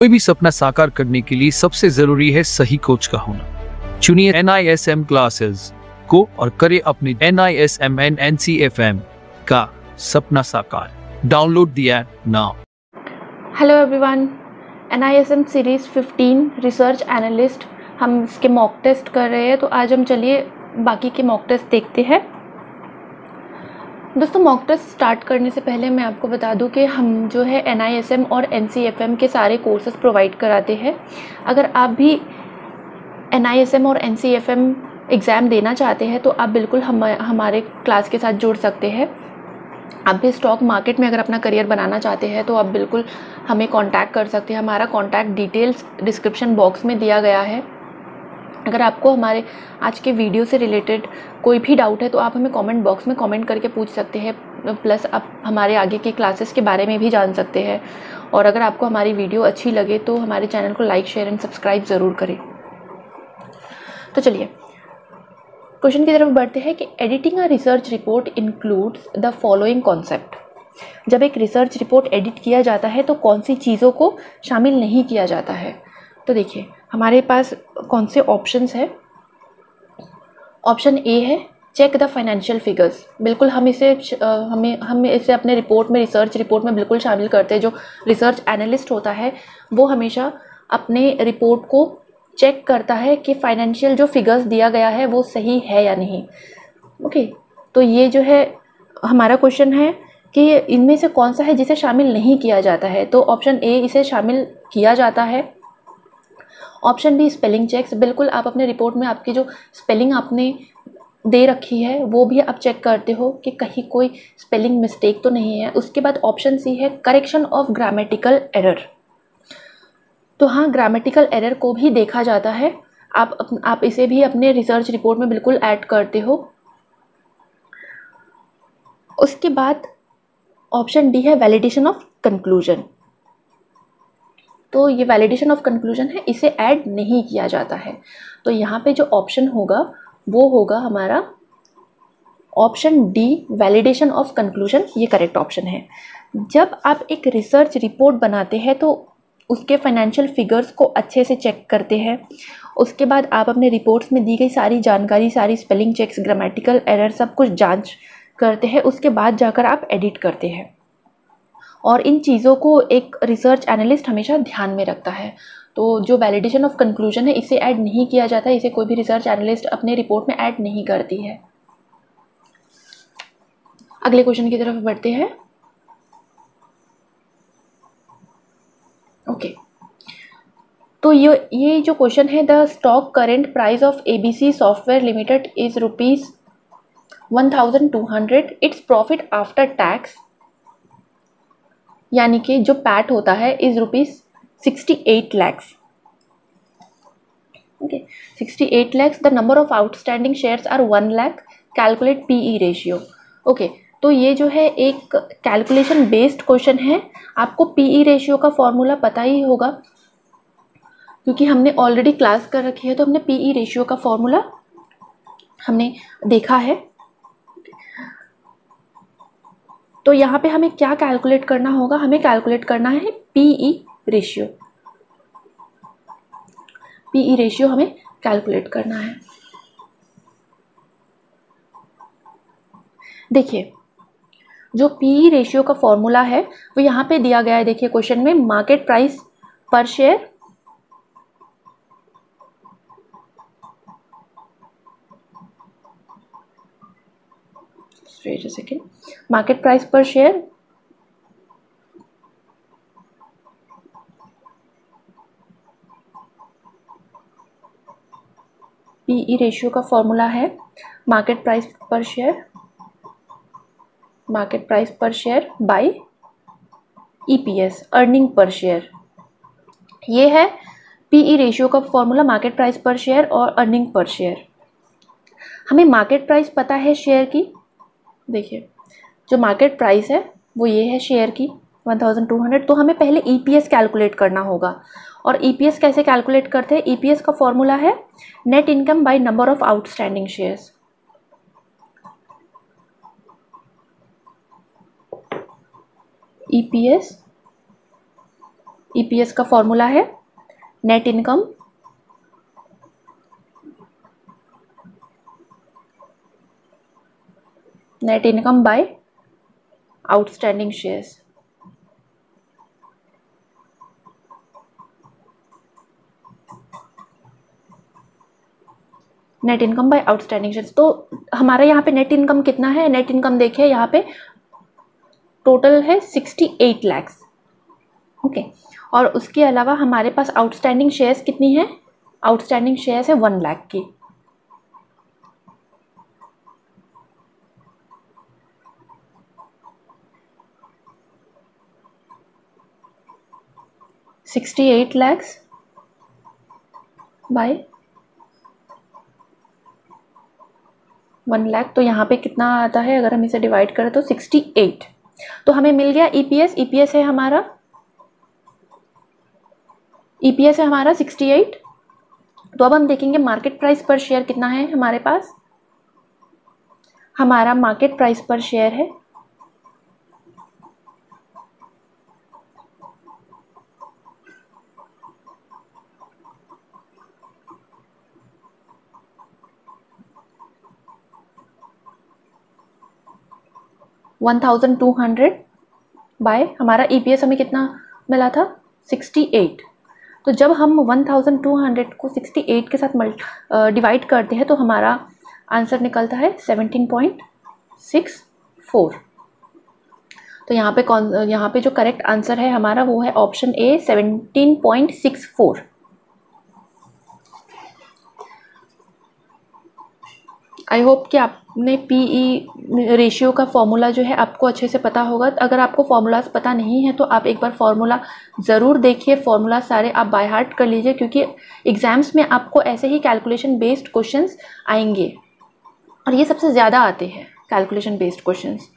कोई भी सपना साकार करने के लिए सबसे जरूरी है सही कोच का होना। चुनिए NISM क्लासेस को और करें अपने NISM NCFM का सपना साकार। Download the app now. Hello everyone, NISM series 15 research analyst हम इसके मॉक टेस्ट कर रहे हैं। तो आज हम चलिए बाकी के मॉक टेस्ट देखते हैं। दोस्तों, मॉक टेस्ट स्टार्ट करने से पहले मैं आपको बता दूं कि हम जो है NISM और NCFM के सारे कोर्सेज प्रोवाइड कराते हैं। अगर आप भी NISM और NCFM एग्ज़ाम देना चाहते हैं तो आप बिल्कुल हमारे क्लास के साथ जुड़ सकते हैं। आप भी स्टॉक मार्केट में अगर अपना करियर बनाना चाहते हैं तो आप बिल्कुल हमें कांटेक्ट कर सकते हैं। हमारा कांटेक्ट डिटेल्स डिस्क्रिप्शन बॉक्स में दिया गया है। अगर आपको हमारे आज के वीडियो से रिलेटेड कोई भी डाउट है तो आप हमें कमेंट बॉक्स में कमेंट करके पूछ सकते हैं। प्लस आप हमारे आगे के क्लासेस के बारे में भी जान सकते हैं। और अगर आपको हमारी वीडियो अच्छी लगे तो हमारे चैनल को लाइक, शेयर एंड सब्सक्राइब ज़रूर करें। तो चलिए क्वेश्चन की तरफ बढ़ते हैं कि editing a research report includes the following concept. जब एक रिसर्च रिपोर्ट एडिट किया जाता है तो कौन सी चीज़ों को शामिल नहीं किया जाता है। तो देखिए हमारे पास कौन से ऑप्शंस है। ऑप्शन ए है चेक द फाइनेंशियल फिगर्स। बिल्कुल हम इसे अपने रिपोर्ट में, रिसर्च रिपोर्ट में बिल्कुल शामिल करते हैं। जो रिसर्च एनालिस्ट होता है वो हमेशा अपने रिपोर्ट को चेक करता है कि फाइनेंशियल जो फिगर्स दिया गया है वो सही है या नहीं। ओके, तो ये जो है हमारा क्वेश्चन है कि इनमें से कौन सा है जिसे शामिल नहीं किया जाता है। तो ऑप्शन ए, इसे शामिल किया जाता है। Option B, spelling checks. बिल्कुल आप अपने रिपोर्ट में आपकी जो स्पेलिंग आपने दे रखी है वो भी आप चेक करते हो कि कहीं कोई स्पेलिंग मिस्टेक तो नहीं है। उसके बाद ऑप्शन सी है करेक्शन ऑफ ग्रामेटिकल एरर। तो हाँ, ग्रामेटिकल एरर को भी देखा जाता है। आप इसे भी अपने रिसर्च रिपोर्ट में बिल्कुल ऐड करते हो। उसके बाद ऑप्शन डी है वैलिडेशन ऑफ कंक्लूजन। तो ये वैलिडेशन ऑफ कंक्लूजन है, इसे ऐड नहीं किया जाता है। तो यहाँ पे जो ऑप्शन होगा वो होगा हमारा option D, validation of conclusion. ये करेक्ट ऑप्शन है। जब आप एक रिसर्च रिपोर्ट बनाते हैं तो उसके फाइनेंशियल फिगर्स को अच्छे से चेक करते हैं। उसके बाद आप अपने रिपोर्ट्स में दी गई सारी जानकारी, सारी स्पेलिंग चेक्स, ग्रामेटिकल एरर सब कुछ जांच करते हैं। उसके बाद जाकर आप एडिट करते हैं। और इन चीज़ों को एक रिसर्च एनालिस्ट हमेशा ध्यान में रखता है। तो जो वैलिडेशन ऑफ कंक्लूजन है इसे ऐड नहीं किया जाता है। इसे कोई भी रिसर्च एनालिस्ट अपने रिपोर्ट में ऐड नहीं करती है। अगले क्वेश्चन की तरफ बढ़ते हैं। ओके, तो ये जो क्वेश्चन है, the stock current price of ABC software limited is ₹1200। Its profit after tax, यानी कि जो पैट होता है, is ₹68 lakhs। Okay, 68 lakhs। The number of outstanding shares are 1 lakh। Calculate PE ratio. Okay, तो ये जो है एक कैलकुलेशन बेस्ड क्वेश्चन है। आपको PE रेशियो का फॉर्मूला पता ही होगा क्योंकि हमने ऑलरेडी क्लास कर रखी है। तो हमने PE रेशियो का फॉर्मूला हमने देखा है। तो यहाँ पे हमें क्या कैलकुलेट करना होगा? हमें कैलकुलेट करना है PE रेशियो। PE रेशियो हमें कैलकुलेट करना है। देखिए जो PE रेशियो का फॉर्मूला है वो यहाँ पे दिया गया है। देखिए क्वेश्चन में market price per share market price per share PE ratio का फॉर्मूला है market price per share by EPS, earning per share. ये है PE रेशियो का formula, market price per share और अर्निंग पर शेयर। हमें market price पता है share की। देखिए जो मार्केट प्राइस है वो ये है शेयर की 1200। तो हमें पहले EPS कैलकुलेट करना होगा। और EPS कैसे कैलकुलेट करते हैं? EPS का फॉर्मूला है net income by number of outstanding shares. EPS EPS का फॉर्मूला है net income by outstanding shares. Net income by outstanding shares. तो हमारा यहाँ पे नेट इनकम कितना है? नेट इनकम देखिए यहाँ पे टोटल है 68 लाख। ओके, और उसके अलावा हमारे पास आउटस्टैंडिंग शेयर्स कितनी है? आउटस्टैंडिंग शेयर्स है 1 लाख की। $68 लाख बाय 1 लाख, तो यहाँ पे कितना आता है? अगर हम इसे डिवाइड करें तो 68। तो हमें मिल गया EPS। EPS है हमारा 68। तो अब हम देखेंगे मार्केट प्राइस पर शेयर कितना है हमारे पास। हमारा मार्केट प्राइस पर शेयर है 1200 बाय हमारा EPS हमें कितना मिला था? 68। तो जब हम 1200 को 68 के साथ डिवाइड करते हैं तो हमारा आंसर निकलता है 17.64। तो यहाँ पे जो करेक्ट आंसर है हमारा वो है ऑप्शन ए 17.64। आई होप कि आपने PE रेशियो का फॉर्मूला जो है आपको अच्छे से पता होगा। अगर आपको फार्मूलाज पता नहीं है तो आप एक बार फार्मूला ज़रूर देखिए, फार्मूला सारे आप बाय हार्ट कर लीजिए, क्योंकि एग्ज़ाम्स में आपको ऐसे ही कैलकुलेशन बेस्ड क्वेश्चंस आएंगे और ये सबसे ज़्यादा आते हैं कैलकुलेशन बेस्ड क्वेश्चंस।